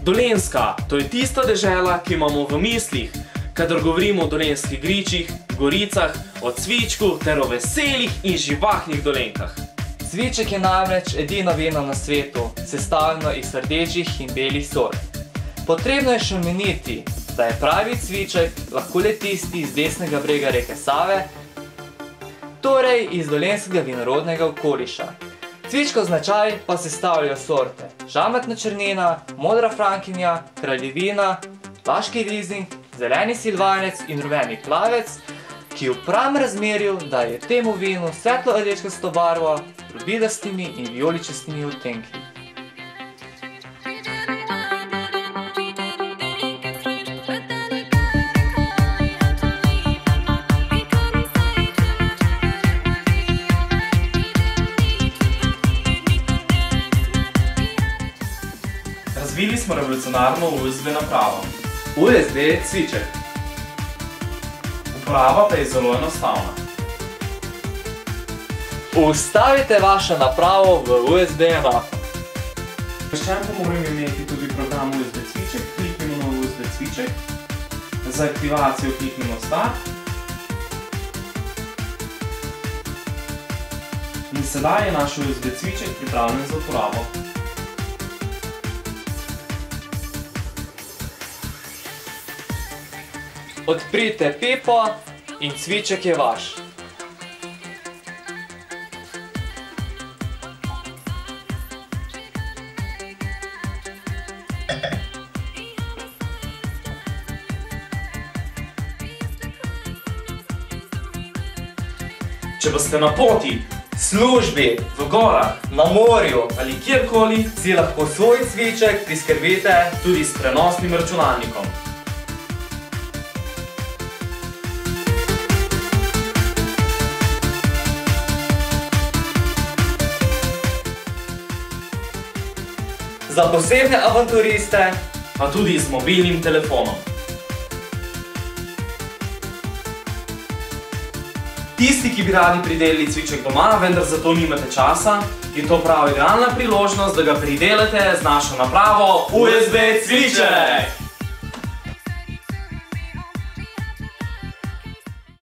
Dolenjska, to je tista dežela, ki imamo v mislih, kadar govorimo o dolenjskih gričih, goricah, o cvičku ter o veselih in živahnih Dolenkah. Cviček je namreč edino vino na svetu, sestavljeno iz rdečih in belih sort. Potrebno je še omeniti, da je pravi cviček lahko le tisti iz desnega brega reke Save, torej iz dolenjskega vinorodnega okoliša. Cvičkov značaj pa sestavljajo sorte žametna črnina, modra frankinja, kraljevina, vaški rizling, zeleni silvanec in rumeni plavec, ki v pravem razmerju daje temu vinu svetlo rdečkasto barvo z rubidastimi in vijoličastimi odtenki. Razvili smo revolucionarno USB napravo. USB cviček. Uporaba pa je zelo enostavna. Vstavite vašo napravo v USB enako. Vprašen pa moramo imeti tudi program USB cviček, kliknemo na USB cviček. Za aktivacijo kliknemo Start. In sedaj je naš USB cviček pripravljen za uporabo. Odprite pipo in cviček je vaš. Če pa ste na poti, Službi, v gorah na morju, ali kjerkoli, si lahko svoj cviček priskrbite tudi s prenosnim računalnikom. za posebne avanturiste, pa tudi z mobilnim telefonom. Tisti, ki bi radi pridelali cviček doma, vendar za to nimate časa, je to prav idealna priložnost, da ga pridelate z našo napravo USB cviček!